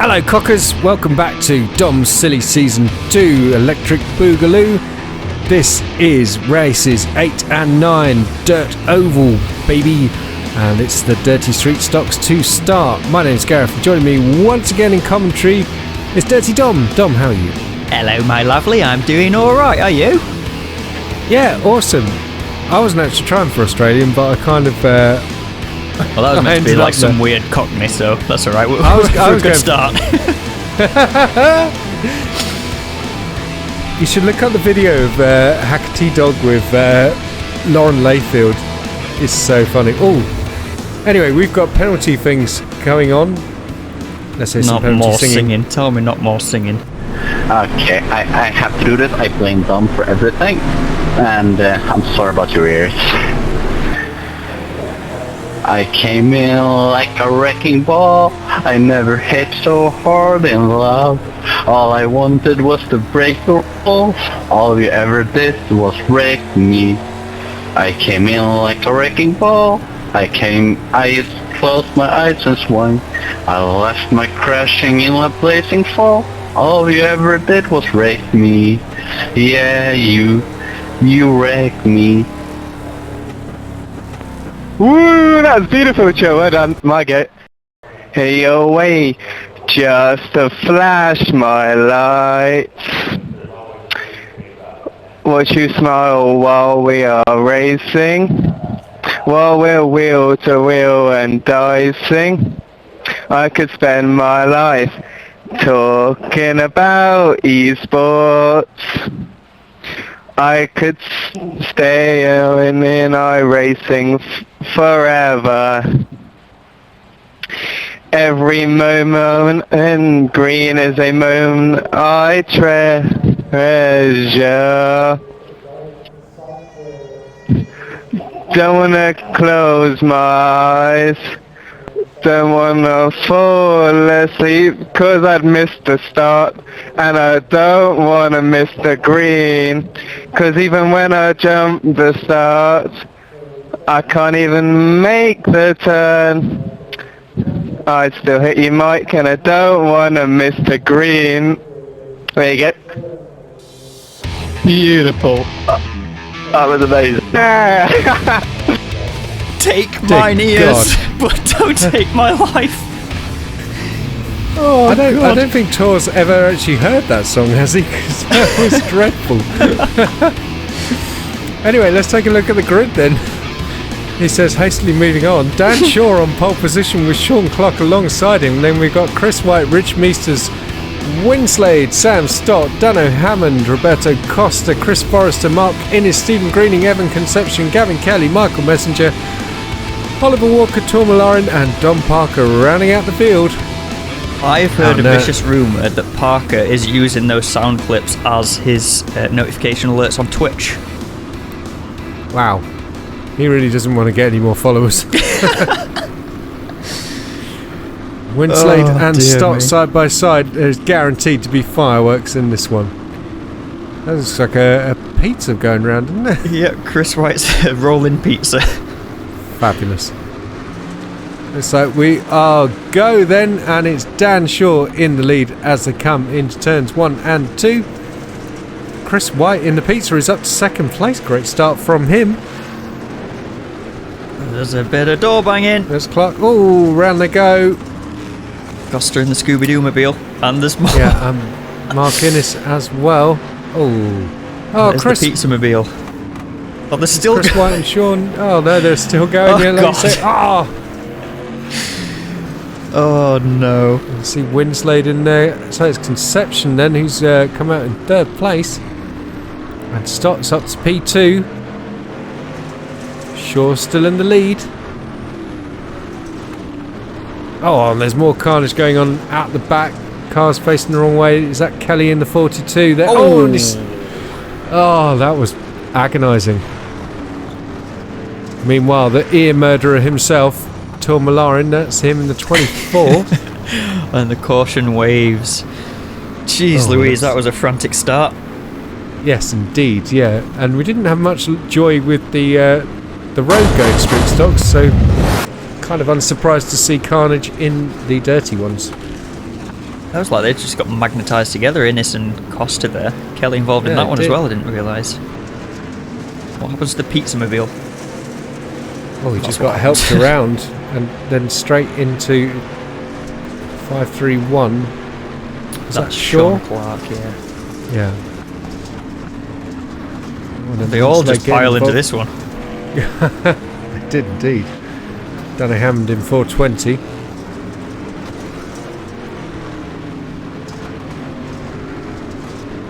Hello cockers, welcome back to Dom's Silly Season 2 Electric Boogaloo. This is races 8 and 9, Dirt Oval baby, and it's the Dirty Street Stocks to start. My name's Gareth, joining me once again in commentary is Dirty Dom. Dom, how are you? Hello my lovely, I'm doing alright, are you? Yeah, awesome. I wasn't actually trying for Australian, but I kind of... well, that was meant to be like some weird cockney, so that's alright. I was a good start. You should look up the video of Hackety Dog with Lauren Layfield. It's so funny. Oh, anyway, we've got penalty things going on. Let's hear some penalty singing. Tell me not more singing. Okay, I have to do this. I blame Dom for everything, and I'm sorry about your ears. I came in like a wrecking ball. I never hit so hard in love. All I wanted was to break the rules. All you ever did was wreck me. I came in like a wrecking ball. I closed my eyes and swung. I left my crashing in a blazing fall. All you ever did was wreck me. Yeah, you wrecked me. Woo, that was beautiful, Joe. Well done, my go. Hey, away, just to flash my lights. Watch you smile while we are racing, while we're wheel to wheel and dicing. I could spend my life talking about esports. I could stay in iRacing forever. Every moment in green is a moment I treasure. Don't wanna close my eyes. Don't wanna fall asleep 'cause I'd miss the start, and I don't wanna miss the green 'cause even when I jump the start I can't even make the turn. I'd still hit you, Mike, and I don't wanna miss the green. There you go. Beautiful. That was amazing. Take mine ears, but don't take my life. Oh, I don't think Tor's ever actually heard that song, has he? 'Cause that was dreadful. Anyway, let's take a look at the grid then. He says, hastily moving on, Dan Shaw on pole position with Sean Clark alongside him. Then we've got Chris White, Rich Meesters, Winslade, Sam Stott, Dano Hammond, Roberto Costa, Chris Forrester, Mark Innes, Stephen Greening, Evan Conception, Gavin Kelly, Michael Messenger, Oliver Walker, Tom Lauren and Don Parker rounding out the field. I've heard a vicious rumour that Parker is using those sound clips as his notification alerts on Twitch. Wow. He really doesn't want to get any more followers. Winslade and Stott side by side. There's guaranteed to be fireworks in this one. That looks like a pizza going round, doesn't it? Yeah, Chris White's rolling pizza. Fabulous. Looks like we are go then, and it's Dan Shaw in the lead as they come into turns 1 and 2. Chris White in the pizza is up to second place. Great start from him. There's a bit of door banging. There's Clark. Oh, round they go. Costa in the Scooby-Doo-mobile. And there's more. Yeah, Mark Innes as well. Oh, there's Chris. the pizza-mobile. Oh, they're still Chris White and Sean. Oh, no, they're still going. Oh, yeah, God. Oh, no. You see Winslade in there. So it's Conception then, who's come out in third place. And Stott's up to P2. Shaw still in the lead. Oh, there's more carnage going on out the back. Cars facing the wrong way. Is that Kelly in the 42 there? Oh, that was agonising. Meanwhile, the ear murderer himself, Tom Malarin, that's him in the 24. And the caution waves. Jeez Louise, that was a frantic start. Yes, indeed, yeah. And we didn't have much joy with the road going street stocks, so kind of unsurprised to see carnage in the dirty ones. That was like they just got magnetised together, Innes and Costa there. Kelly involved in Yeah, that one it as did. well, I didn't realise. What happens to the pizza mobile? Oh, he That's just what got helped around and then straight into 531. Is that Shaw? Sean Clark, yeah. Yeah. Well, They all then just pile into involved. this one. They did indeed. Danny Hammond in 420.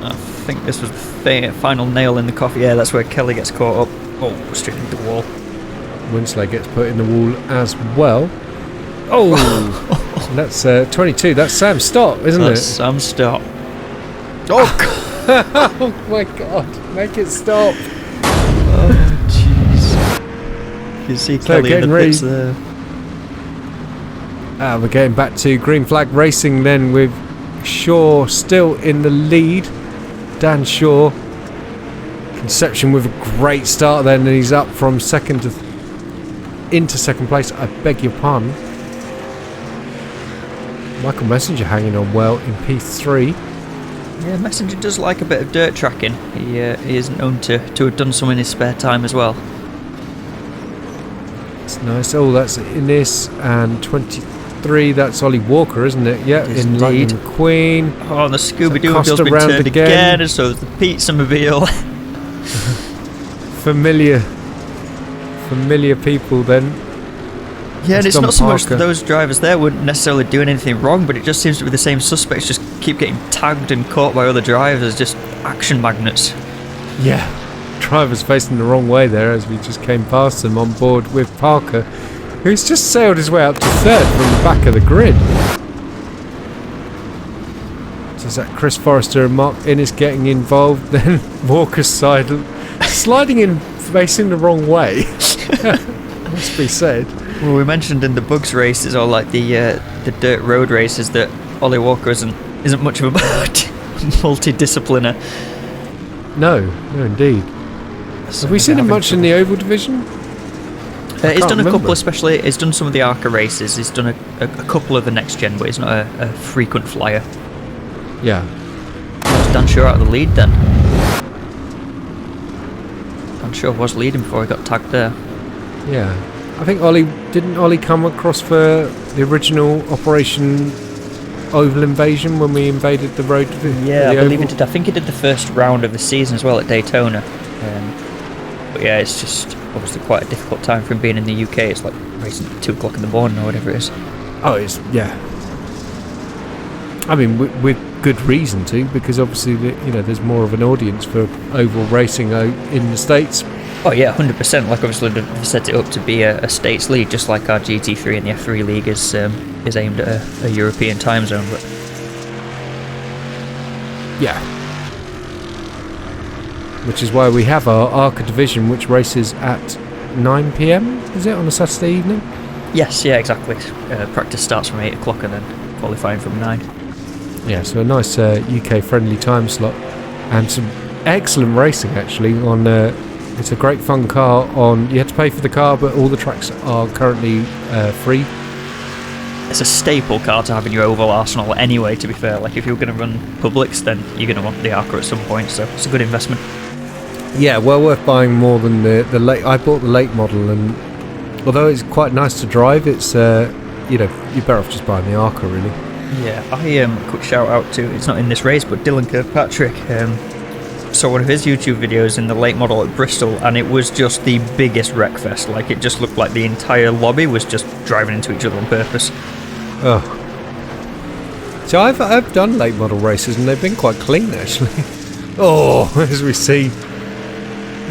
I think this was the final nail in the coffee. Yeah, that's where Kelly gets caught up. Oh, straight into the wall. Winslow gets put in the wall as well. Oh! And that's 22. That's Sam Stott, isn't That's it? Sam Stott. Oh my god. Make it stop. Jeez. You can see Kelly in getting the pits ready. there. We're getting back to green flag racing then with Shaw still in the lead. Dan Shaw. Conception with a great start then, and he's up from second to into second place. I beg your pardon. Michael Messenger hanging on well in P3. Yeah, Messenger does like a bit of dirt tracking. He is known to have done some in his spare time as well. It's nice. Oh, that's Innes, and 23. That's Ollie Walker, isn't it? Yeah, It is in indeed. Lightning McQueen. Oh, the Scooby-Doo Costa mobile's been round turned again. again, and so is the pizza mobile. Familiar people then. Yeah, and That's it's John not so much Parker. that those drivers there weren't necessarily doing anything wrong, but it just seems to be the same suspects just keep getting tagged and caught by other drivers as just action magnets. Yeah. Drivers facing the wrong way there as we just came past them on board with Parker, who's just sailed his way up to third from the back of the grid. So is that Chris Forrester and Mark Innes getting involved? Then Walker's side sliding in facing the wrong way. Must be said. Well, we mentioned in the Bugs races or like the dirt road races that Ollie Walker isn't much of a multidiscipliner. No, indeed. So Have we seen him having much in the Oval Division? He's can't done a couple, remember. especially. He's done some of the ARCA races. He's done a couple of the next gen, but he's not a frequent flyer. Yeah. Was Dan Shaw out of the lead then? Dan Shaw was leading before he got tagged there. Yeah. I think didn't Ollie come across for the original Operation Oval Invasion when we invaded the road? Yeah, I the believe he Oval? did. I think he did the first round of the season as well at Daytona. But yeah, it's just obviously quite a difficult time for him being in the UK. It's like racing at 2 o'clock in the morning or whatever it is. Oh, yeah. I mean, with good reason to, because obviously there's more of an audience for oval racing in the States. Oh yeah, 100%. Like obviously they've set it up to be a states league, just like our GT3 and the F3 league is aimed at a European time zone. But Yeah. Which is why we have our ARCA division, which races at 9 p.m. Is it on a Saturday evening? yes, yeah, exactly. Practice starts from 8 o'clock and then qualifying from 9. Yeah, so a nice UK-friendly time slot, and some excellent racing actually. On it's a great fun car. You have to pay for the car, but all the tracks are currently free. It's a staple car to have in your oval arsenal anyway, to be fair. Like if you're going to run Publix, then you're going to want the ARCA at some point, so it's a good investment. Yeah, well worth buying more than the late. I bought the late model, and although it's quite nice to drive, it's you're better off just buying the ARCA really. Yeah, I quick shout out to, it's not in this race, but Dylan Kirkpatrick. Saw one of his YouTube videos in the late model at Bristol, and it was just the biggest wreck fest. Like it just looked like the entire lobby was just driving into each other on purpose. Oh. So I've done late model races, and they've been quite clean actually. Oh, as we see.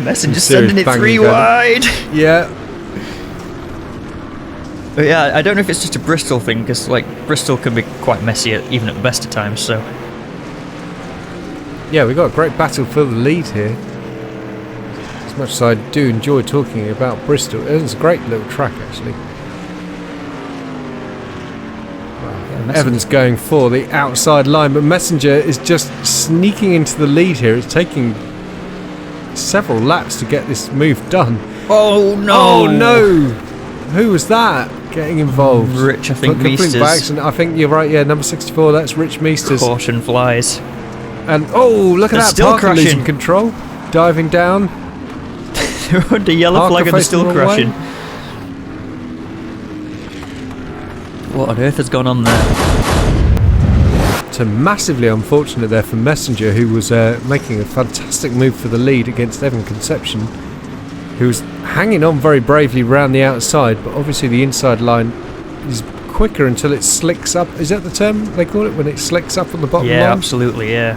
Messenger Serious sending it banging 3 going. wide. Yeah. But yeah, I don't know if it's just a Bristol thing, because like Bristol can be quite messy even at the best of times. So Yeah, we've got a great battle for the lead here. As much as I do enjoy talking about Bristol, it's a great little track actually. yeah, Evans going for the outside line, but Messenger is just sneaking into the lead here. It's taking several laps to get this move done. Oh no! Oh no! Who was that? getting involved. Rich, I think, Complete by Meesters. accident. I think you're right, yeah, number 64, that's Rich Meesters. Caution flies. And, oh, look at They're that, still Parker losing crashing. control. Diving down. They're under yellow Parker flag and they're facing still the wrong way. crashing. What on earth has gone on there? So massively unfortunate there for Messenger, who was making a fantastic move for the lead against Evan Conception, who was hanging on very bravely round the outside, but obviously the inside line is quicker until it slicks up. Is that the term they call it, when it slicks up on the bottom Yeah, line? absolutely, yeah.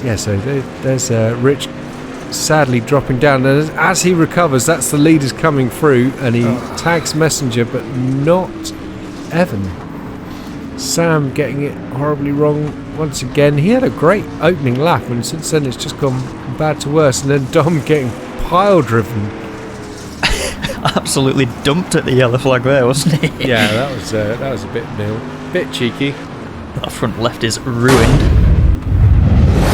Yeah, so there's Rich sadly dropping down, and as he recovers, that's the leaders coming through, and he tags Messenger, but not Evan. Sam getting it horribly wrong once again. He had a great opening lap, and since then it's just gone bad to worse, and then Dom getting pile driven. Absolutely dumped at the yellow flag there, wasn't he? Yeah, that was a bit cheeky. That front left is ruined.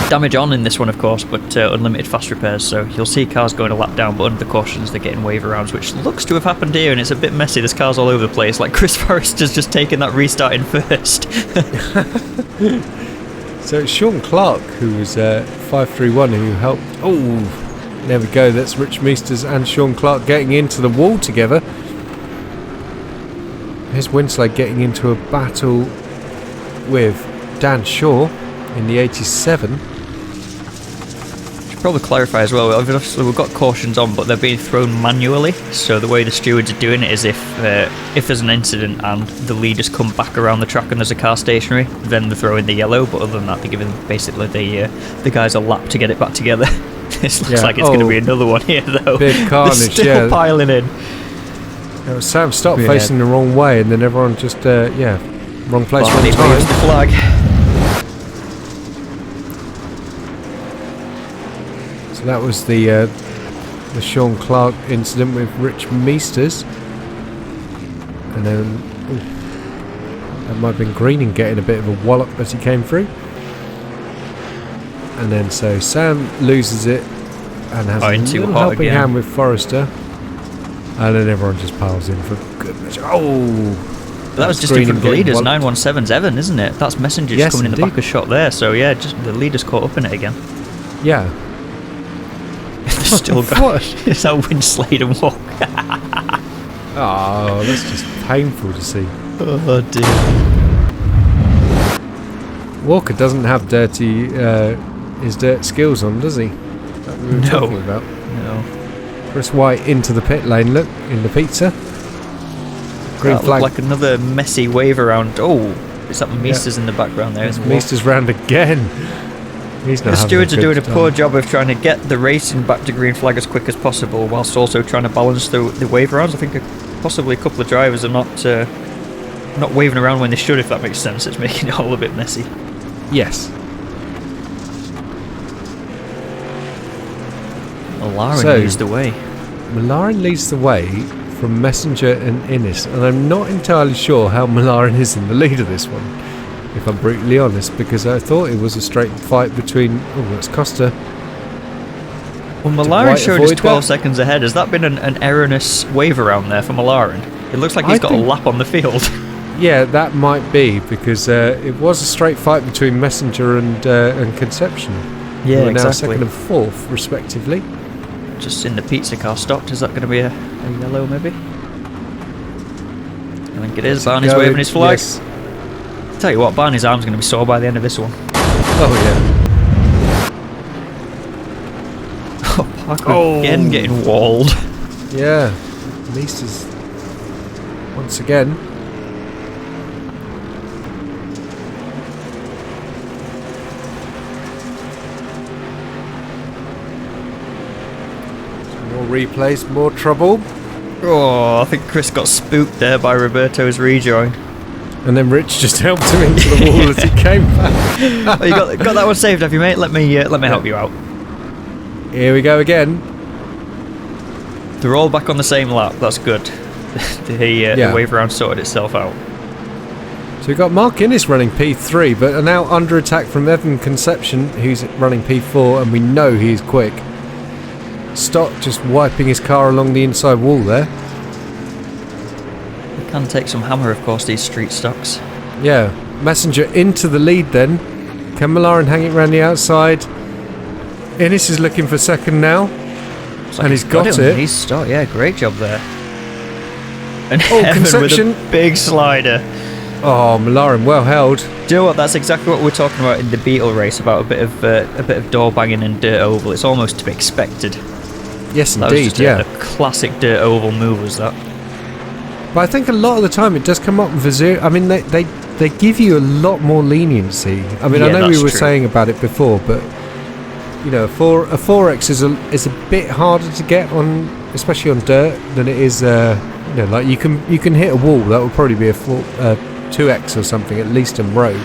Damage on in this one, of course, but unlimited fast repairs, so you'll see cars going a lap down, but under the cautions they're getting wave arounds, which looks to have happened here, and it's a bit messy. There's cars all over the place, like Chris Forrester's just taken that restart in first. So it's Sean Clark, who was 531, who helped. Oh, there we go. That's Rich Meesters and Sean Clark getting into the wall together. Here's Winslade getting into a battle with Dan Shaw in the 87. Probably clarify as well, obviously we've got cautions on, but they're being thrown manually, so the way the stewards are doing it is if there's an incident and the leaders come back around the track and there's a car stationary, then they're throwing the yellow, but other than that they're giving basically the guys a lap to get it back together. This looks like it's going to be another one here though. Big carnage. They're still piling in. Sam stopped facing the wrong way, and then everyone just wrong place, wrong He waves time. the flag. So that was the Sean Clark incident with Rich Meesters, and then that might have been Greening getting a bit of a wallop as he came through, and then so Sam loses it and has a little helping hand with Forrester, and then everyone just piles in for good measure. That was just different leaders. 917's Evan, isn't it? That's Messenger just coming in the back of shot there. So yeah, just the leaders caught up in it again. Yeah. Still going. It's how Winslade and Walk. Oh, that's just painful to see. Oh dear. Walker doesn't have his dirt skills on, does he? That we were talking about. No. Chris White into the pit lane. Look in the pizza. Green That flag. looked like another messy wave around. Oh, it's that Meesters in the background there. Meesters round again. The stewards are doing a poor job of trying to get the racing back to green flag as quick as possible, whilst also trying to balance the wave rounds. I think possibly a couple of drivers are not waving around when they should, if that makes sense. It's making it all a bit messy. Yes. Malaren leads the way. Malaren leads the way from Messenger and Innes, and I'm not entirely sure how Malaren is in the lead of this one, if I'm brutally honest, because I thought it was a straight fight between... Oh, that's Costa. Well, Malaren showed us 12 seconds ahead. Has that been an erroneous wave around there for Malaren? It looks like he's got a lap on the field. Yeah, that might be, because it was a straight fight between Messenger and Conception. Yeah, who are now exactly. second and fourth, respectively. Just in the pizza car stopped. Is that going to be a yellow, maybe? I think it is. Barney's waving his flag. Yes. Tell you what, Barney's arm's going to be sore by the end of this one. Oh, yeah. Oh, Parker again getting walled. Yeah. Meesters once again. More replays, more trouble. Oh, I think Chris got spooked there by Roberto's rejoin. And then Rich just helped him into the wall as he came back. Oh, you got that one saved, have you, mate? Let me help you out. Here we go again. They're all back on the same lap. That's good. The wave round sorted itself out. So we've got Mark Innes running P3, but are now under attack from Evan Conception, who's running P4, and we know he's quick. Stott just wiping his car along the inside wall there. Can take some hammer, of course, these street stocks. Yeah, Messenger into the lead then. Can Malaren hang it around the outside? Innes is looking for second now. And he's got it. He's start. Yeah, great job there. And Oh, Evan Conception. with a big slider. Oh, Malaren, well held. Do you know what? That's exactly what we're talking about in the Beetle race, about a bit of door banging and dirt oval. It's almost to be expected. Yes, That was indeed, just yeah. a classic dirt oval move, was that? But I think a lot of the time it does come up with a zero. I mean, they give you a lot more leniency. I mean, Yeah, I know we that's were true. saying about it before, but you know, for a 4X is a bit harder to get on, especially on dirt, than it is. You know, like you can hit a wall. That would probably be a 2X or something, at least on road,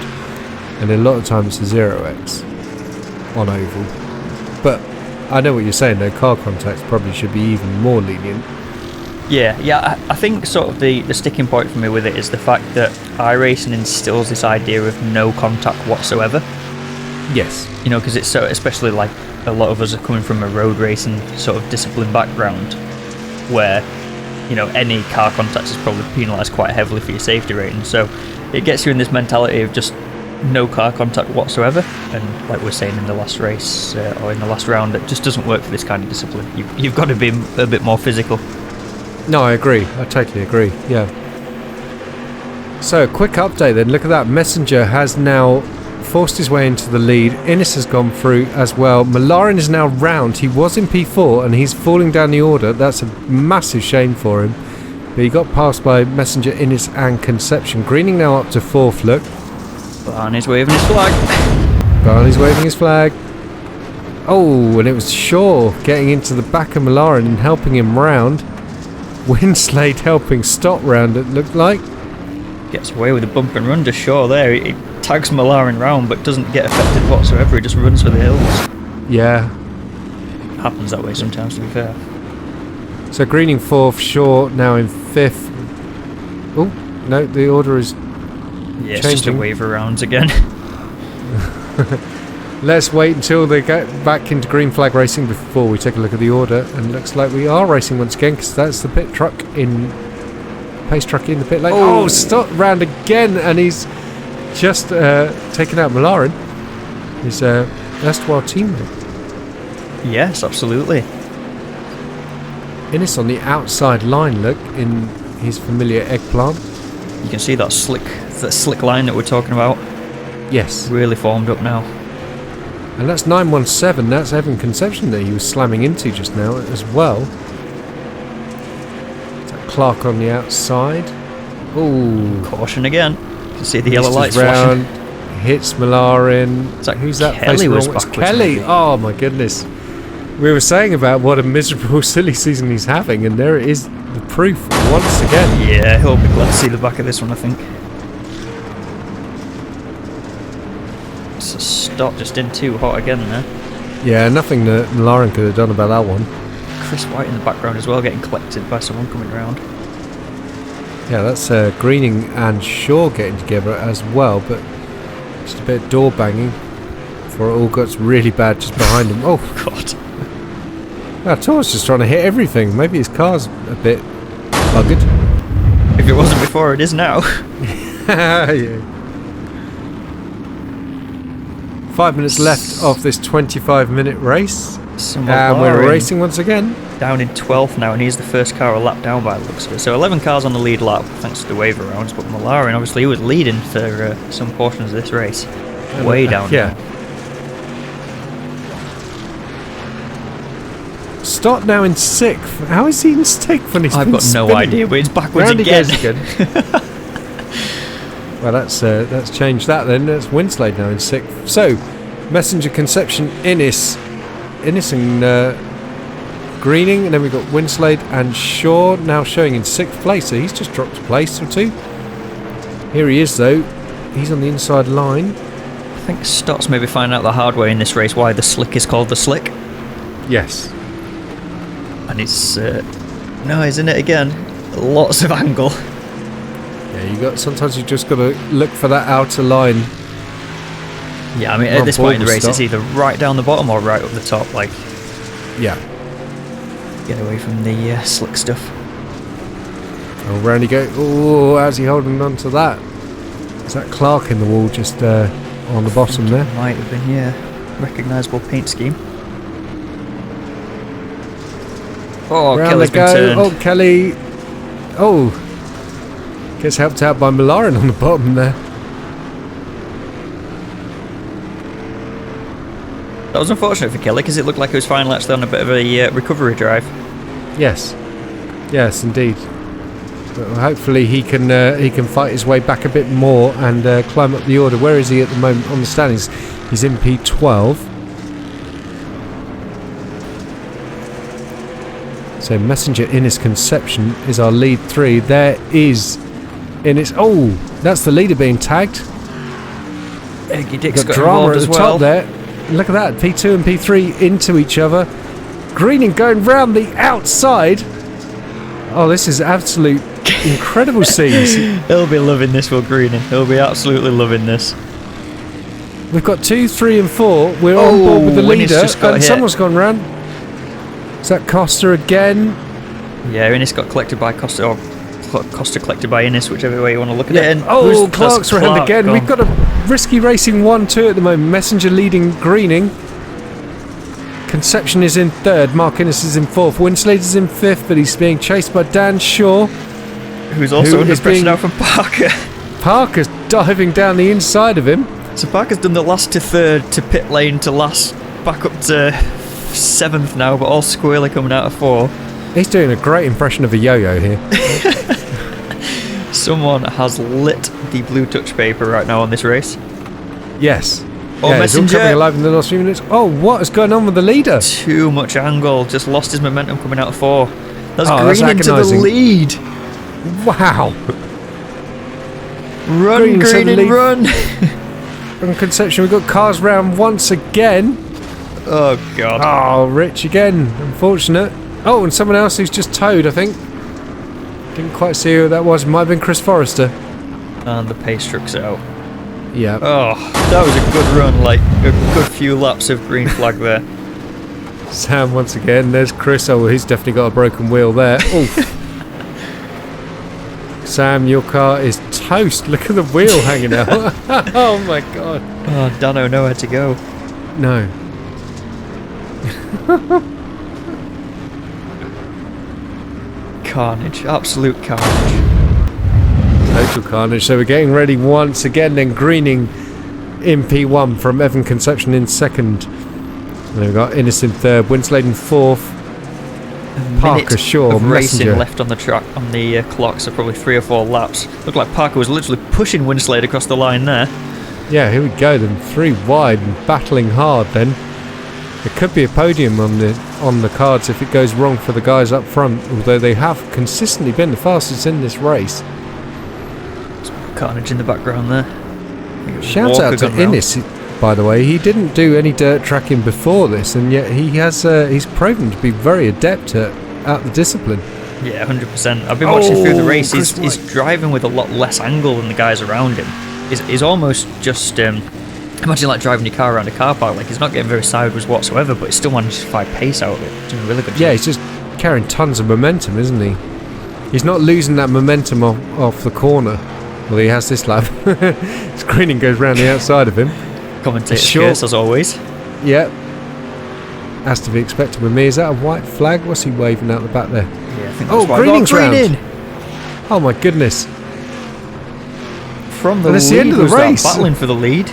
and a lot of times it's a 0X on oval. But I know what you're saying though. Car contacts probably should be even more lenient. Yeah. I think sort of the sticking point for me with it is the fact that iRacing instills this idea of no contact whatsoever. Yes. You know, because it's so, especially like a lot of us are coming from a road racing sort of discipline background, where, you know, any car contact is probably penalised quite heavily for your safety rating. So it gets you in this mentality of just no car contact whatsoever. And like we're saying in the last race or in the last round, it just doesn't work for this kind of discipline. You've got to be a bit more physical. No, I agree. I totally agree. Yeah. So, quick update then. Look at that. Messenger has now forced his way into the lead. Innes has gone through as well. Malaren is now round. He was in P4 and he's falling down the order. That's a massive shame for him. But he got passed by Messenger, Innes and Conception. Greening now up to 4th, look. Barney's waving his flag. Barney's waving his flag. Oh, and it was Shaw getting into the back of Malaren and helping him round. Winslade helping Stott round, it looked like. Gets away with a bump and run to Shaw there. He tags Malaren round but doesn't get affected whatsoever. He just runs for the hills. Yeah. Happens that way sometimes, to be fair. So Greening 4th, Shaw now in 5th. Oh, no, the order is Yeah, it's just a changing. wave rounds again. Let's wait until they get back into green flag racing before we take a look at the order. And looks like we are racing once again, because that's the pace truck in the pit lane. Oh, Stott round again, and he's just taken out Malaren, his erstwhile teammate. Yes, absolutely. Innes on the outside line, look, in his familiar eggplant. You can see that slick line that we're talking about. Yes. Really formed up now. And that's 917, that's Evan Conception that he was slamming into just now as well. Is that Clark on the outside? Ooh. Caution again. You can see the yellow lights round, flashing. hits Malarin. It's like Who's that? Kelly facing was wrong? It's backwards, Kelly. maybe. Oh my goodness. We were saying about what a miserable, silly season he's having, and there it is, the proof once again. Yeah, he'll be glad to see the back of this one, I think. So Stott just in too hot again there. Yeah, nothing that Malarin could have done about that one. Chris White in the background as well, getting collected by someone coming round. Yeah, that's Greening and Shaw getting together as well, but just a bit of door banging before it all got really bad just behind him. Oh, God. Tor's just trying to hit everything. Maybe his car's a bit buggered. If it wasn't before, it is now. Yeah. 5 minutes left of this 25-minute race. So And we're racing once again. down in 12th now, and he's the first car a lap down by the looks of it. So 11 cars on the lead lap, thanks to the waiver rounds, but Malaren, obviously, he was leading for some portions of this race. Way down Yeah. now. Stott now in 6th. How is he in 6th when he's I've been got no spinning? idea, but it's backwards Round he again. goes again. Well, that's changed that then. That's Winslade now in 6th. So, Messenger, Conception, Innes and Greening, and then we've got Winslade and Shaw now showing in 6th place. So he's just dropped a place or two. Here he is though. He's on the inside line. I think Stott's maybe finding out the hard way in this race why the slick is called the slick. Yes. And it's no, isn't it again? Lots of angle. Yeah, sometimes you just got to look for that outer line. Yeah, I mean Not at this point in the bold race, with it's either right down the bottom or right up the top. Like, Yeah. get away from the slick stuff. Oh, round he go. Oh, how's he holding on to that? Is that Clark in the wall just on the bottom there? Might have been, yeah. Recognisable paint scheme. Oh, Round Kelly's they go. been turned. Oh, Kelly. Oh. Gets helped out by Malarin on the bottom there. That was unfortunate for Kelly because it looked like he was finally actually on a bit of a recovery drive. Yes. Yes, indeed. But hopefully he can fight his way back a bit more and climb up the order. Where is he at the moment on the standings? He's in P12. So Messenger Innes Conception is our lead 3. There is Innes. Oh, that's the leader being tagged. Eggy Dick's Got got drama involved at as the well. top there. Look at that. P2 and P3 into each other. Greening going round the outside. Oh, this is absolute incredible scenes. He'll be loving this, Will Greening. He'll be absolutely loving this. We've got 2, 3 and 4. We're on board with the Innes leader. just got And hit. someone's gone round. Is that Costa again? Yeah, Innes got collected by Costa, or Costa collected by Innes, whichever way you want to look at it. And Oh, who's- Clark's that's round Clark again. gone. We've got a risky racing 1-2 at the moment. Messenger leading Greening. Conception is in 3rd. Mark Innes is in 4th. Winslade is in 5th, but he's being chased by Dan Shaw. Who's also who under is pressure being- now from Parker. Parker's diving down the inside of him. So Parker's done the last to 3rd to pit lane to last, back up to 7th now, but all squarely coming out of 4. He's doing a great impression of a yo-yo here. Someone has lit the blue touch paper right now on this race. Yes. Oh, yeah, he's all Messenger. coming alive in the last few minutes. Oh, what is going on with the leader? Too much angle, just lost his momentum coming out of 4. That's Oh, that's Green into the agonising. lead. Wow. Run, Green into the Green, lead. and run. From Conception, we've got cars round once again. Oh, God. Oh, Rich again. Unfortunate. Oh, and someone else who's just towed, I think. Didn't quite see who that was. Might have been Chris Forrester. And the pace truck's out. Yeah. Oh, that was a good run, like a good few laps of green flag there. Sam once again. There's Chris. Oh, he's definitely got a broken wheel there. Oof. Sam, your car is toast. Look at the wheel hanging out. Oh my god. Oh, Dano nowhere to go. No. Carnage, absolute carnage. Total carnage. So we're getting ready once again. Then Greening in P1 from Evan Conception in 2nd. And we've got Innes in 3rd. Winslade in 4th. Parker, Minute Shaw, of racing Messenger. left on the track on the clock, so probably 3 or 4 laps. Looked like Parker was literally pushing Winslade across the line there. Yeah, here we go then. 3 wide and battling hard then. There could be a podium on the cards if it goes wrong for the guys up front, although they have consistently been the fastest in this race. Carnage in the background there. Shout Walker out to gone round. Innes, by the way. He didn't do any dirt tracking before this, and yet he has he's proven to be very adept at the discipline. Yeah, 100%. I've been watching through the race. Chris He's White. driving with a lot less angle than the guys around him. He's almost just imagine like driving your car around a car park. Like he's not getting very sideways whatsoever, but he's still managed to find pace out of it. Doing a really good job. Yeah, he's just carrying tons of momentum, isn't he? He's not losing that momentum off the corner. Well, he has this lap. Screening goes round the outside of him. Commentator's Sure. curse as always. Yep. Has to be expected with me. Is that a white flag? What's he waving out the back there? Yeah, I think Oh, that's why. Greening's round. Greening! Oh my goodness. From the And it's the lead, end of the who's that race. battling for the lead.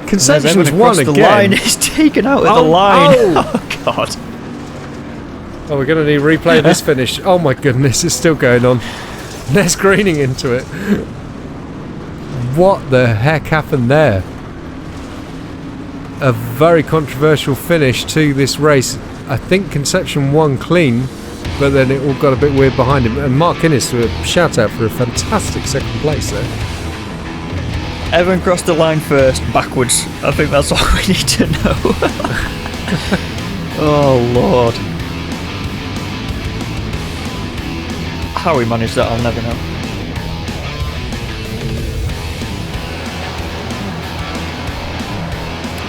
Conception's Evan won across the again. line. It's taken out at the Oh, line. oh. Oh god. Oh, we're going to need to replay this finish. Oh my goodness, it's still going on. There's Greening into it. What the heck happened there? A very controversial finish to this race. I think Conception won clean, but then it all got a bit weird behind him. And Mark Innes, a shout out for a fantastic second place there. Evan crossed the line first, backwards. I think that's all we need to know. Oh lord. How he managed that, I'll never know.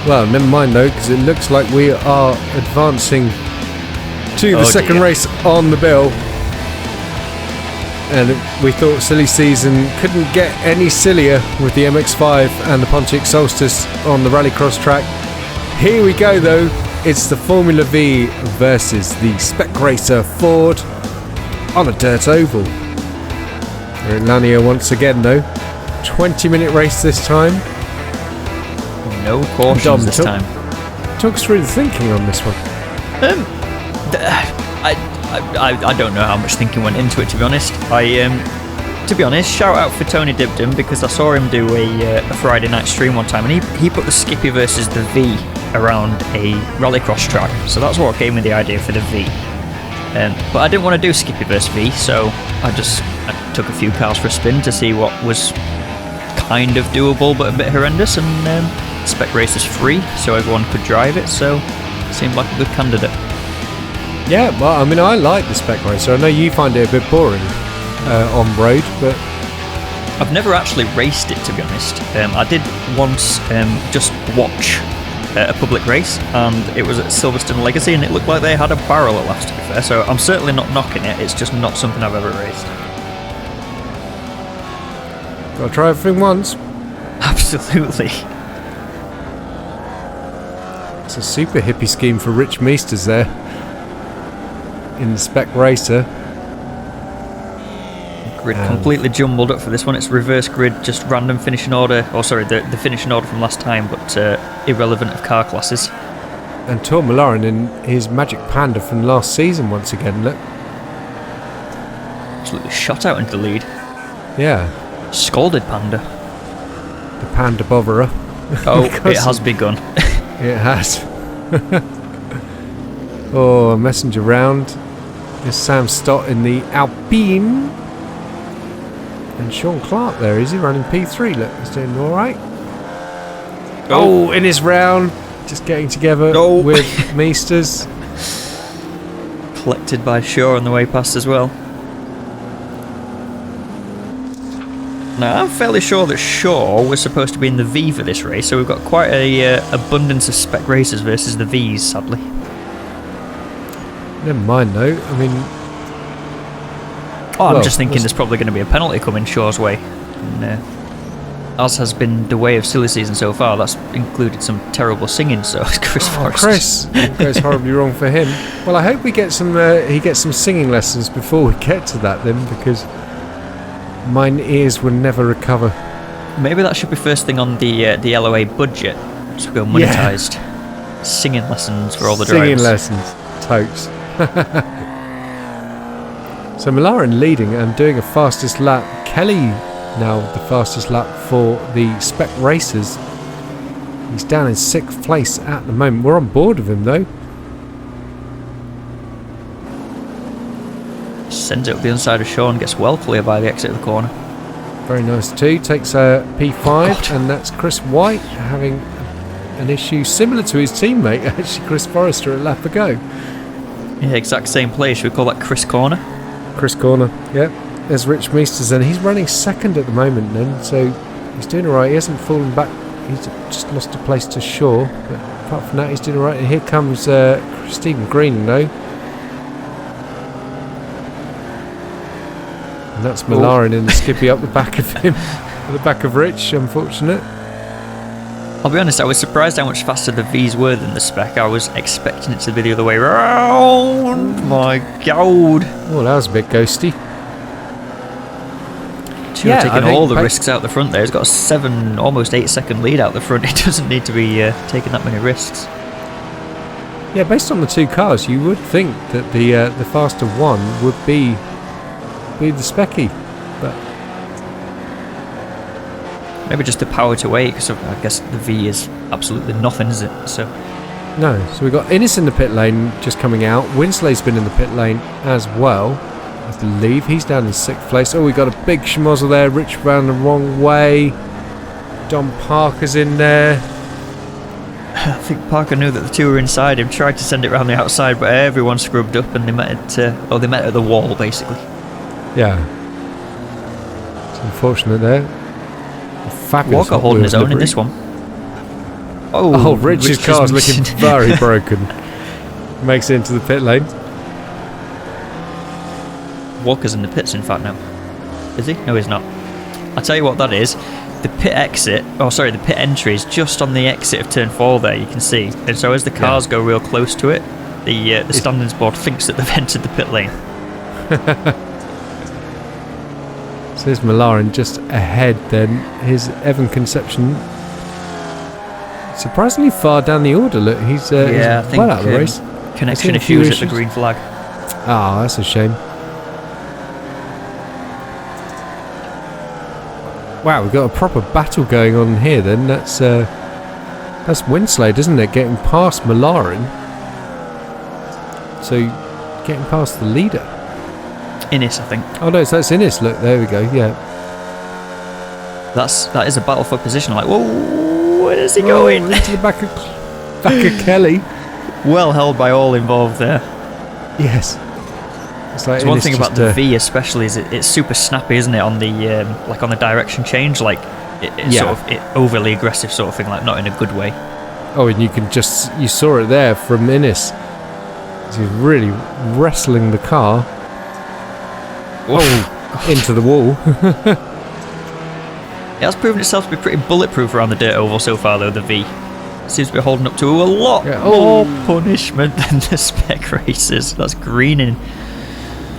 Well, never mind though, because it looks like we are advancing to the Oh, second dear. race on the bill. and we thought silly season couldn't get any sillier with the MX-5 and the Pontiac Solstice on the rallycross track. Here we go though, it's the Formula Vee versus the Spec Racer Ford on a dirt oval. We're at Lanier once again though, 20-minute race this time. No cautions this time. Talk us through the thinking on this one. I don't know how much thinking went into it, to be honest. To be honest, shout out for Tony Dibden, because I saw him do a Friday night stream one time, and he put the Skippy versus the V around a rallycross track. So that's what gave me the idea for the V. But I didn't want to do Skippy versus V, so I took a few cars for a spin to see what was kind of doable but a bit horrendous, and Spec Racer's free, so everyone could drive it, so it seemed like a good candidate. Yeah, well, I mean, I like the Spec Racer. I know you find it a bit boring on road, but I've never actually raced it, to be honest. I did once just watch a public race, and it was at Silverstone Legacy, and it looked like they had a barrel at last, to be fair, so I'm certainly not knocking it, it's just not something I've ever raced. gotta try everything once. Absolutely. It's a super hippie scheme for Rich Meesters there in the Spec Racer. Grid completely jumbled up for this one. It's reverse grid, just random finishing order. Oh, sorry, the finishing order from last time, but irrelevant of car classes. And Tor Malloran in his Magic Panda from last season once again, look. Absolutely shot out into the lead. Yeah. Scalded Panda. The Panda botherer. Oh, it has begun. It has. Oh, a messenger round. There's Sam Stott in the Alpine. And Sean Clark there, is he running P3? Look, he's doing alright. Oh, in his round. Just getting together with Meesters. Collected by Shaw on the way past as well. Now, I'm fairly sure that Shaw was supposed to be in the V for this race, so we've got quite a abundance of Spec Racers versus the Vs, sadly. Never mind though, I mean... I'm just thinking there's probably going to be a penalty coming Shaw's way. And, as has been the way of silly season so far, that's included some terrible singing, so Chris Forrest. Chris! It goes horribly wrong for him. Well, I hope we get some. He gets some singing lessons before we get to that then, because mine ears will never recover. Maybe that should be first thing on the LOA budget. Just go monetised. Yeah. Singing lessons for all the drivers. Singing lessons. Totes. So Malloran leading and doing a fastest lap. Kelly now the fastest lap for the Spec Racers. He's down in 6th place at the moment. We're on board with him though. Sends it up the inside of Sean, gets well clear by the exit of the corner. Very nice too. Takes a P5 and that's Chris White having an issue similar to his teammate, actually Chris Forrester, a lap ago. Yeah, exact same place. Should we call that Chris Corner? Chris Corner, yeah. There's Rich Meesters and he's running 2nd at the moment then, so he's doing alright. He hasn't fallen back. He's just lost a place to Shaw, but apart from that he's doing alright. And here comes Stephen Green though. And that's Malloran in the Skippy up the back of him. At the back of Rich, unfortunate. I'll be honest, I was surprised how much faster the V's were than the Spec. I was expecting it to be the other way round. My God. Well, that was a bit ghosty. Taking all the risks out the front there. He's got a 7, almost 8 second lead out the front. He doesn't need to be taking that many risks. Yeah, based on the two cars, you would think that the faster one would be the Specky, but maybe just the power to weight, because I guess the V is absolutely nothing, is it? So no. So we've got Innes in the pit lane just coming out. Winslay's been in the pit lane as well, I believe. He's down in 6th place. Oh, we got a big schmozzle there. Rich ran the wrong way. Don Parker's in there. I think Parker knew that the two were inside him, tried to send it around the outside, but everyone scrubbed up and they met at the wall, basically. Yeah. It's unfortunate there. Fabulous. Walker holding his own in this one. Oh, Rich's car's looking very broken. Makes it into the pit lane. Walker's in the pits, in fact, now. Is he? No, he's not. I'll tell you what that is. The pit exit, the pit entry is just on the exit of turn 4 there, you can see. And so as the cars go real close to it, the standings board thinks that they've entered the pit lane. So there's Malarin just ahead then. Here's Evan Conception. Surprisingly far down the order. Look, he's I think well out of the race. Connection issues at the green flag. Ah, that's a shame. Wow, we've got a proper battle going on here then. That's Winslade, isn't it? Getting past Malarin. So, getting past the leader. Innes, I think. Oh no, so that's Innes. Look, there we go. Yeah. That is a battle for position. Like, whoa, where is he going? Into the back of Kelly. Well held by all involved there. Yes. It's like one thing about the V especially is it's super snappy, isn't it? On the on the direction change, like it's sort of overly aggressive sort of thing, like not in a good way. Oh, and you saw it there from Innes. He's really wrestling the car. Oh, into the wall. It has proven itself to be pretty bulletproof around the dirt oval so far, though. The V seems to be holding up to a lot more punishment than the Spec Racers. That's greening.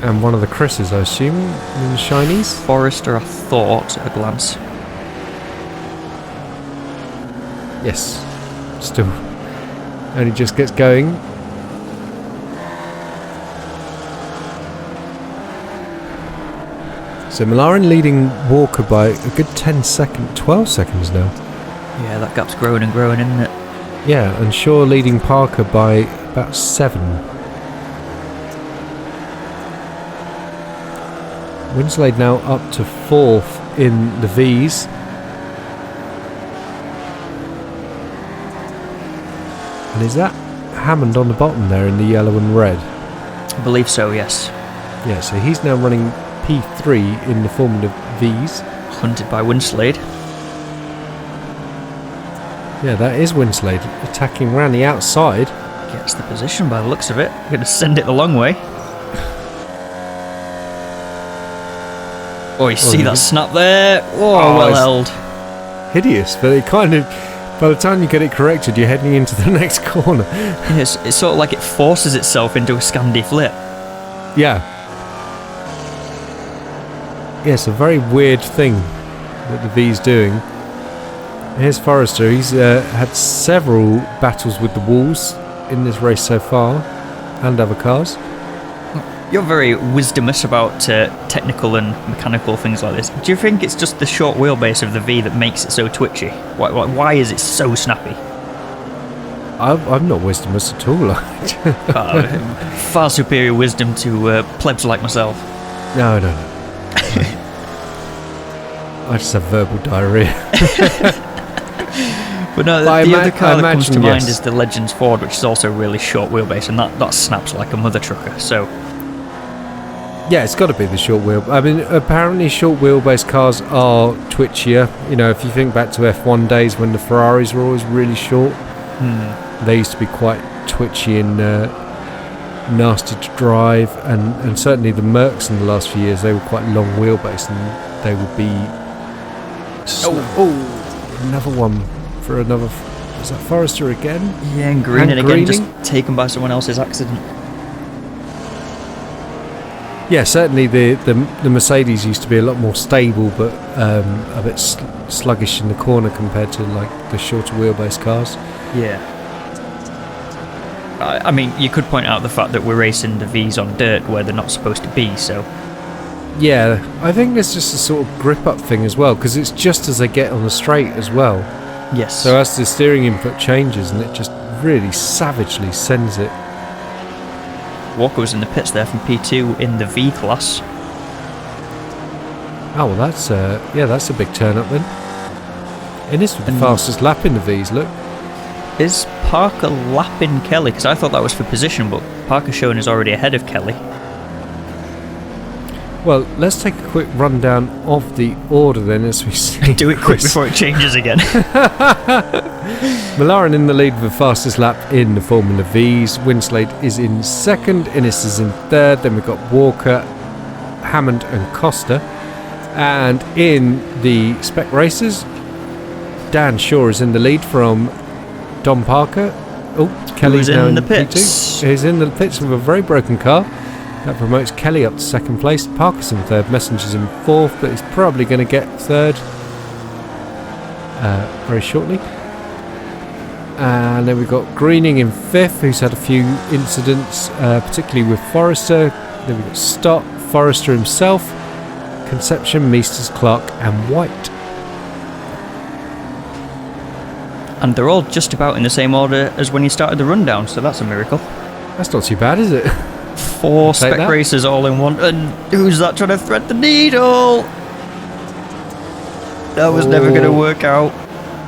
And one of the Chris's, I assume, in the shinies. Forrester, I thought at a glance. Yes, still, and he just gets going. So Malarin leading Walker by a good 12 seconds now. Yeah, that gap's growing and growing, isn't it? Yeah, and Shaw leading Parker by about 7. Winslade now up to 4th in the V's. And is that Hammond on the bottom there in the yellow and red? I believe so, yes. Yeah, so he's now running P3 in the Formula V's. Hunted by Winslade. Yeah, that is Winslade attacking around the outside. Gets the position by the looks of it. Going to send it the long way. Oh, you see that snap there? Oh, well held. Hideous, but it kind of, by the time you get it corrected, you're heading into the next corner. Yes, it's sort of like it forces itself into a Scandi flip. Yeah. Yeah, it's a very weird thing that the V's doing. Here's Forrester. He's had several battles with the walls in this race so far, and other cars. You're very wisdomous about technical and mechanical things like this. Do you think it's just the short wheelbase of the V that makes it so twitchy? Why is it so snappy? I'm not wisdomous at all. Far superior wisdom to plebs like myself. No. I just have verbal diarrhea. But no, the other car that comes to mind is the Legends Ford, which is also really short wheelbase, and that snaps like a mother trucker. So yeah, it's got to be the short wheel. I mean, apparently short wheelbase cars are twitchier. You know, if you think back to F1 days when the Ferraris were always really short, they used to be quite twitchy and nasty to drive, and certainly the Mercs in the last few years, they were quite long wheelbase, and they would be another one for another. Is that Forrester again? Yeah, and greening again, just taken by someone else's accident. Yeah, certainly the Mercedes used to be a lot more stable, but a bit sluggish in the corner compared to like the shorter wheelbase cars. Yeah. I mean, you could point out the fact that we're racing the V's on dirt where they're not supposed to be, so... Yeah, I think there's just a sort of grip-up thing as well, because it's just as they get on the straight as well. Yes. So as the steering input changes, and it just really savagely sends it. Walker was in the pits there from P2 in the V class. Oh, well, that's a big turn-up then. Innes with the fastest lap in the V's, look. Is Parker lapping Kelly? Because I thought that was for position, but Parker's showing is already ahead of Kelly. Well, let's take a quick rundown of the order then as we see. Do it quick before it changes again. Malarin in the lead with the fastest lap in the Formula V's. Winslade is in second. Innes is in third. Then we've got Walker, Hammond and Costa. And in the Spec Racers, Dan Shaw is in the lead from Don Parker. Oh, Kelly's now in the P2. pits. He's in the pits with a very broken car. That promotes Kelly up to second place. Parker's in third. Messenger's in fourth, but he's probably going to get third very shortly. And then we've got Greening in fifth, who's had a few incidents, particularly with Forrester. Then we've got Stott, Forrester himself, Conception, Meesters, Clark and White. And they're all just about in the same order as when you started the rundown, so that's a miracle. That's not too bad, is it? 4 Spec Racers all in one, and who's that trying to thread the needle? That was never going to work out.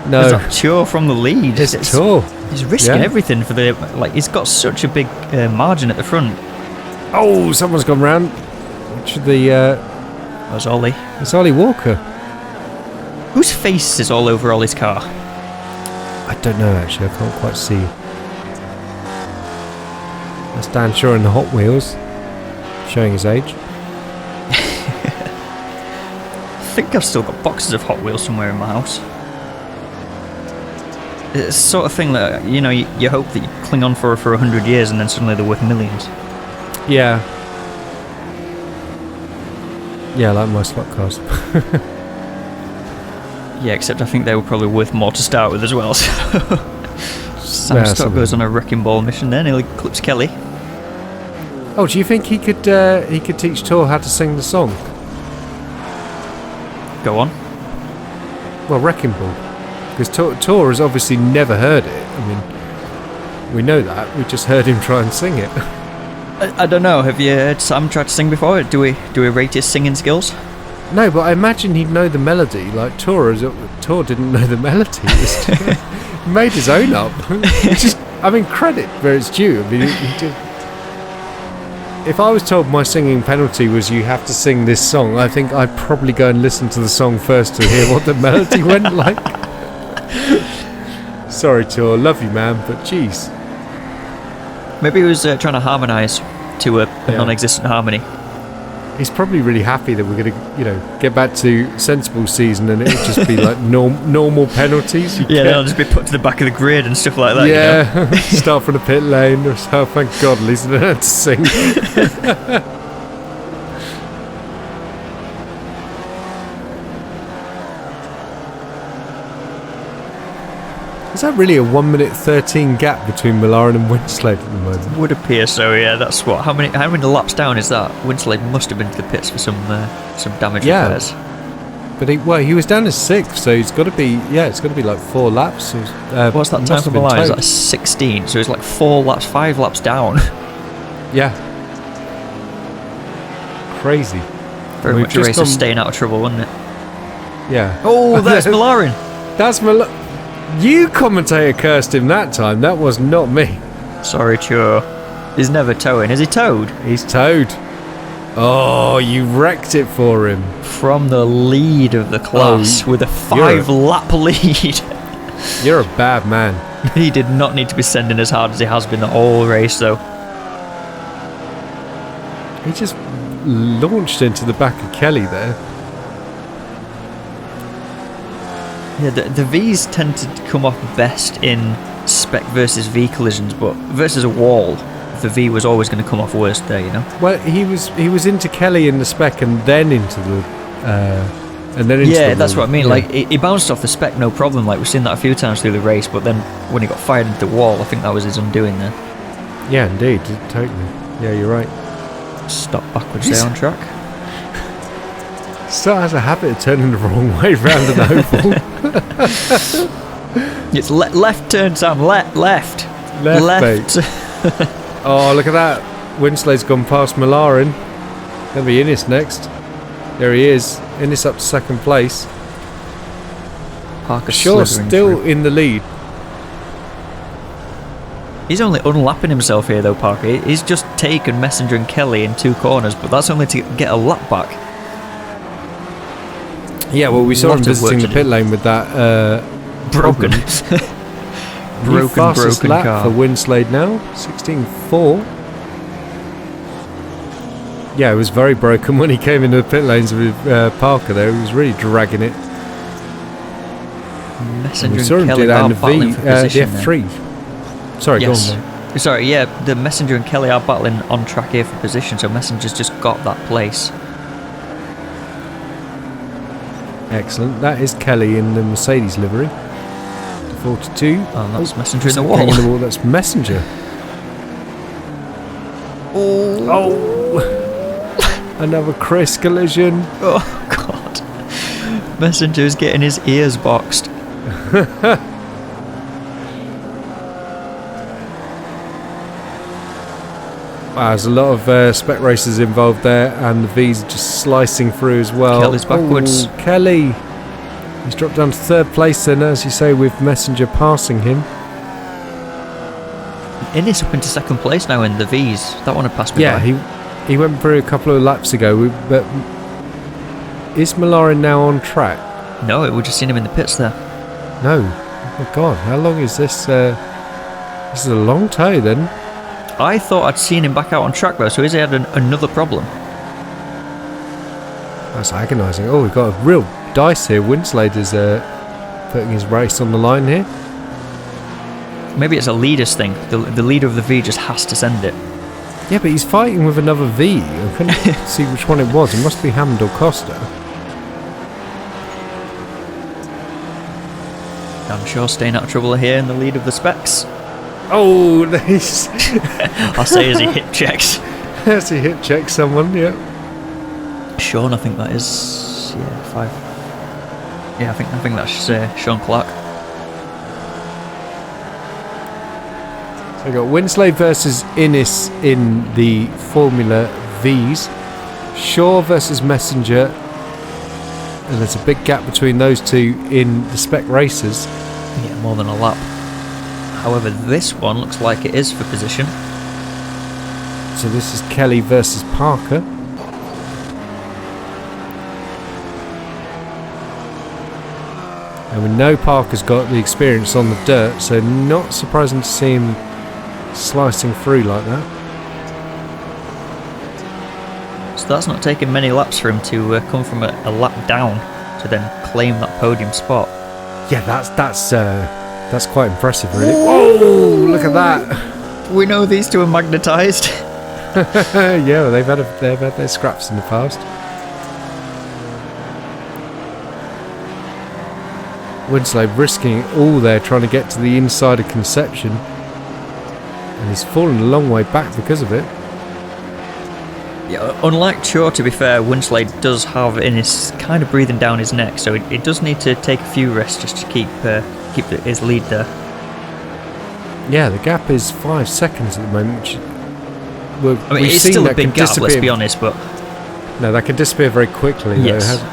No. It's a Tour from the lead. It's Tour. He's risking everything for the... Like, he's got such a big margin at the front. Oh, someone's gone round. Which the... That's Ollie. It's Ollie Walker. Whose face is all over Ollie's car? I don't know, actually. I can't quite see. That's Dan Shaw in the Hot Wheels. Showing his age. I think I've still got boxes of Hot Wheels somewhere in my house. It's the sort of thing that, you know, you hope that you cling on for 100 years and then suddenly they're worth millions. Yeah. Yeah, like my slot cars. Yeah, except I think they were probably worth more to start with as well. So. Sam Stott goes on a wrecking ball mission then, he'll eclipse Kelly. Oh, do you think he could teach Tor how to sing the song? Go on. Well, Wrecking Ball. Because Tor has obviously never heard it. I mean, we know that. We just heard him try and sing it. I don't know, have you heard Sam try to sing before? Do we rate his singing skills? No, but I imagine he'd know the melody. Like Tor didn't know the melody. He made his own up. I mean, credit where it's due. I mean, he did. If I was told my singing penalty was you have to sing this song, I think I'd probably go and listen to the song first to hear what the melody went like. Sorry, Tor, love you, man, but jeez. Maybe he was trying to harmonise to a non-existent harmony. He's probably really happy that we're going to, get back to sensible season and it'll just be like normal penalties. They'll just be put to the back of the grid and stuff like that. Yeah, you know? Start from the pit lane. Oh, thank God, at least I don't have to sing. Is that really a 1 minute 13 gap between Millar and Winslade at the moment? Would appear so, yeah. That's what. How many laps down is that? Winslade must have been to the pits for some damage repairs. But he was down to 6th, so it's got to be it's got to be like 4 laps. What's that time for Millar? It's like 16, so it's like 4 laps, 5 laps down. Yeah. Crazy. Very much a race of staying out of trouble, wasn't it? Yeah. Oh, that's Millarin. That's Millar. You commentator cursed him that time. That was not me. Sorry, Chur. He's never towing. Is he towed? He's towed. Oh, you wrecked it for him. From the lead of the class with a 5-lap lead. You're a bad man. He did not need to be sending as hard as he has been the whole race, though. He just launched into the back of Kelly there. Yeah, the V's tend to come off best in Spec versus V collisions, but versus a wall, the V was always going to come off worst there, you know. Well, he was into Kelly in the Spec and then into the that's what I mean. Yeah. Like he bounced off the Spec, no problem. Like we've seen that a few times through the race, but then when he got fired into the wall, I think that was his undoing there. Yeah, indeed, totally. Yeah, you're right. Stop backwards there on track. Still has a habit of turning the wrong way round an oval. It's left turn, Sam. Left. Left. Oh, look at that. Winslade's gone past Millarin. Gonna be Innes next. There he is. Innes up to second place. Parker Shaw still in the lead. He's only unlapping himself here, though, Parker. He's just taken Messenger and Kelly in 2 corners, but that's only to get a lap back. Yeah, well, we saw him visiting the pit lane with that broken fastest lap car for Winslade now, 16.4. Yeah, it was very broken when he came into the pit lanes with Parker there. He was really dragging it. Messenger We saw and him Kelly do that are in the battling for the position there. F3. Sorry, Yes. go on, mate. Sorry, yeah, the Messenger and Kelly are battling on track here for position, so Messenger's just got that place. Excellent. That is Kelly in the Mercedes livery. 42. Oh, that's Messenger in the Hang in the wall. wall. That's Messenger. Oh! Another Chris collision. Oh, God. Messenger's getting his ears boxed. Wow, there's a lot of spec racers involved there, and the V's are just slicing through as well. Kelly's backwards. Oh, Kelly! He's dropped down to third place then, as you say, with Messenger passing him. Innes up into second place now in the V's. That one had passed me Yeah, by. he went through a couple of laps ago, but is Malarin now on track? No, we just seen him in the pits there. No. Oh my God, how long is this? This is a long tow then. I thought I'd seen him back out on track though, so has he had another problem? That's agonising. Oh, we've got a real dice here. Winslade is putting his race on the line here. Maybe it's a leader's thing. The leader of the V just has to send it. Yeah, but he's fighting with another V. I couldn't see which one it was. It must be Hammond or Costa. I'm sure staying out of trouble here in the lead of the specs. Oh, nice. I'll say as he hit checks. As he hit check someone, yeah. Sean, I think that is 5. Yeah, I think that's Sean Clark. So we've got Winslade versus Innes in the Formula V's. Shaw versus Messenger. And there's a big gap between those two in the Spec Racers. Yeah, more than a lap. However, this one looks like it is for position. So this is Kelly versus Parker. And we know Parker's got the experience on the dirt, so not surprising to see him slicing through like that. So that's not taking many laps for him to come from a lap down to then claim that podium spot. Yeah, that's quite impressive, really. Oh, look at that! We know these two are magnetised. Yeah, they've had their scraps in the past. Winslade risking it all there, trying to get to the inside of Conception, and he's fallen a long way back because of it. Yeah, unlike Shaw, to be fair, Winslade does have Innes kind of breathing down his neck, so it does need to take a few rests just to keep his lead there. Yeah, the gap is 5 seconds at the moment, which It's still a big gap, let's be honest, but no, that can disappear very quickly. yes. Though.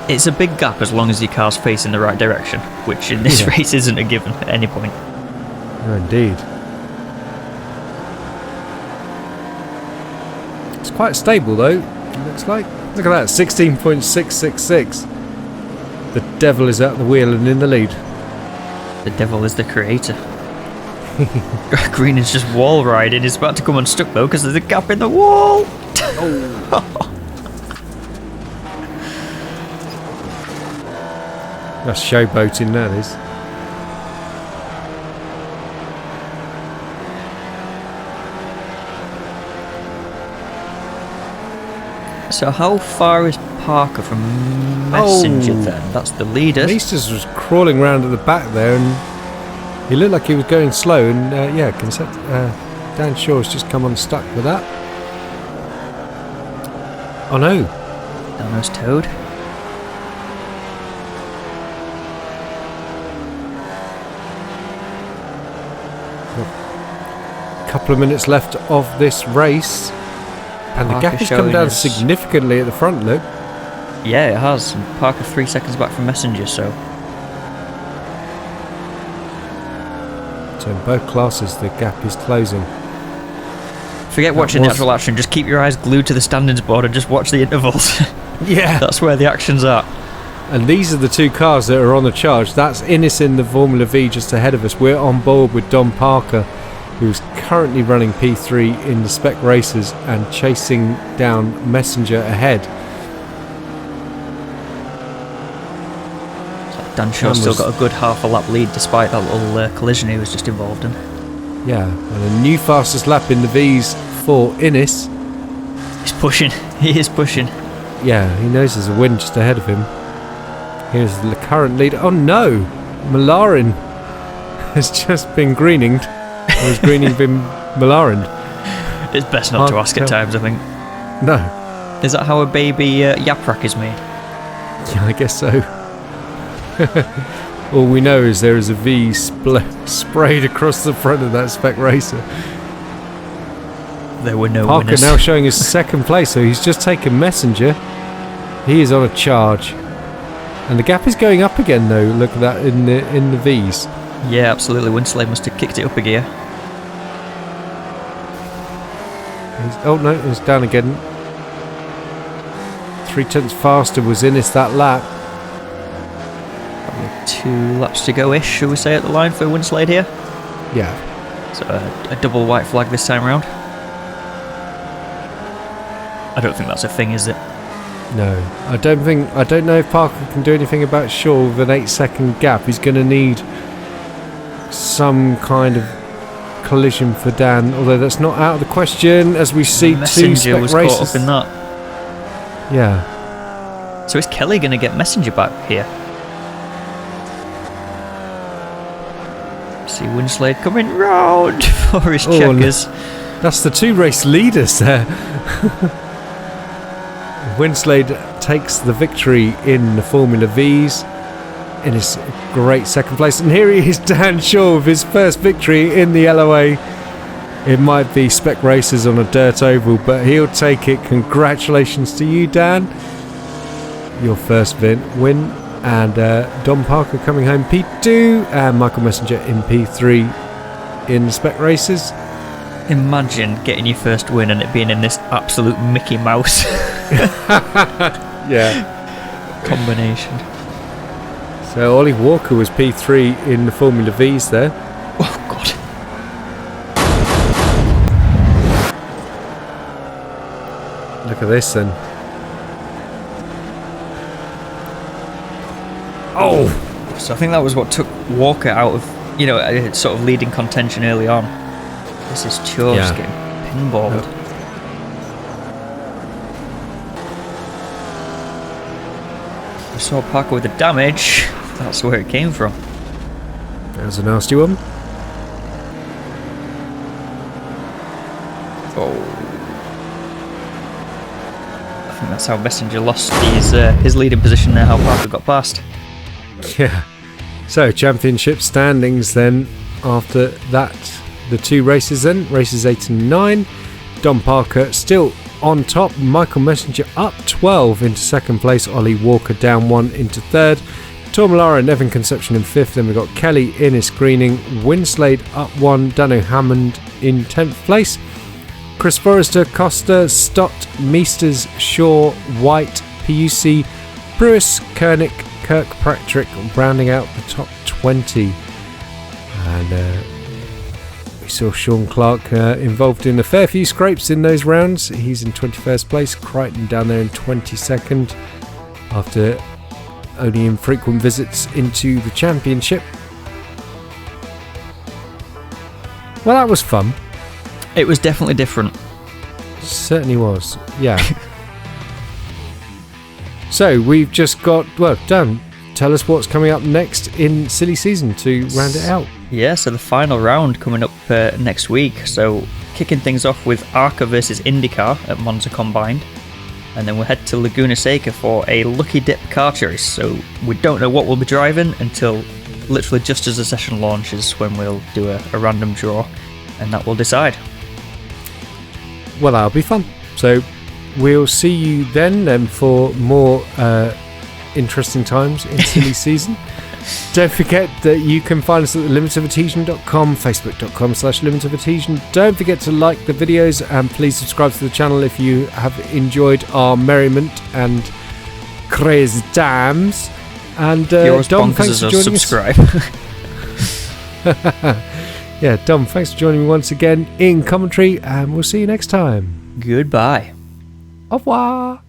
It's a big gap as long as your car's facing the right direction, which in this race isn't a given at any point. No, indeed. It's quite stable though, it looks like. Look at that, 16.666. The devil is at the wheel and in the lead. The devil is the creator. Green is just wall riding. He's about to come unstuck though because there's a gap in the wall. That's showboating, that is. So how far is Parker from Messenger then? That's the leader. Meesters was crawling around at the back there and he looked like he was going slow, and Dan Shaw's just come unstuck with that. Oh no. Dano's towed. Couple of minutes left of this race, and the gap has come down significantly at the front, look. Yeah, it has. And Parker 3 seconds back from Messenger, so in both classes the gap is closing. forget watching the actual action, just keep your eyes glued to the standings board and just watch the intervals. Yeah. That's where the action's at. And these are the two cars that are on the charge. That's Innes in the Formula Vee just ahead of us. We're on board with Don Parker who's currently running P3 in the Spec Racers and chasing down Messenger ahead. Dan Shaw's still got a good half a lap lead despite that little collision he was just involved in. Yeah, and a new fastest lap in the V's for Innes. He's pushing. He is pushing. Yeah, he knows there's a win just ahead of him. Here's the current leader. Oh no! Malarin has just been greeninged. Or has greening been Malarined? It's best not to ask at times, I think. No. Is that how a baby Yaprak is made? Yeah, I guess so. All we know is there is a V sprayed across the front of that Spec Racer. There were no Parker winners. now showing his second place, so he's just taken Messenger. He is on a charge. And the gap is going up again though, look at that in the V's. Yeah, absolutely. Winslade must have kicked it up a gear. Oh no, it's down again. 3/10 faster was Innes that lap. 2 laps to go-ish, shall we say, at the line for Winslade here? Yeah. So a double white flag this time around. I don't think that's a thing, is it? No, I don't know if Parker can do anything about Shaw with an 8-second gap. He's going to need some kind of collision for Dan, although that's not out of the question as we see Messenger two Spec was Racers. caught up in that. Yeah. So is Kelly going to get Messenger back here? See Winslade coming round for his checkers. That's the 2 race leaders there. Winslade takes the victory in the Formula V's in his great second place, and here he is, Dan Shaw, with his first victory in the LOA. It might be Spec Racers on a dirt oval, but he'll take it. Congratulations to you, Dan, your first win. And Don Parker coming home P2 and Michael Messenger in P3 in the Spec Racers. Imagine getting your first win and it being in this absolute Mickey Mouse combination. So Ollie Walker was P3 in the Formula V's there. Oh god. Look at this then. Oh! So I think that was what took Walker out of, sort of leading contention early on. This is just getting pinballed. Yep. We saw Parker with the damage. That's where it came from. That was a nasty one. Oh. I think that's how Messenger lost his leading position there, how Parker got past. Yeah. So championship standings then after that. The 2 races then, races 8 and 9. Don Parker still on top. Michael Messenger up 12 into second place. Ollie Walker down 1 into third. Tom Lara and Evan Conception in 5th. Then we've got Kelly Innes Greening. Winslade up 1. Dano Hammond in 10th place. Chris Forrester, Costa, Stott, Meesters, Shaw, White, PUC, Brewis, Kernick, Kirkpatrick rounding out the top 20. And we saw Sean Clark involved in a fair few scrapes in those rounds. He's in 21st place. Crichton down there in 22nd after only infrequent visits into the championship. Well, that was fun. It was definitely different. Certainly was, yeah. So we've just got, well, Dan, tell us what's coming up next in silly season to round it out. Yeah, so the final round coming up next week. So kicking things off with Arca versus IndyCar at Monza Combined. And then we'll head to Laguna Seca for a Lucky Dip car choice. So we don't know what we'll be driving until literally just as the session launches, when we'll do a random draw. And that will decide. Well, that'll be fun. So we'll see you then for more interesting times in silly season. Don't forget that you can find us at limitofadhesion.com, facebook.com/limitofadhesion. Don't forget to like the videos and please subscribe to the channel if you have enjoyed our merriment and crazy times. And You're as Dom, bonkers thanks as for us, joining subscribe. us. Yeah, Dom, thanks for joining me once again in commentary, and we'll see you next time. Goodbye. Au revoir.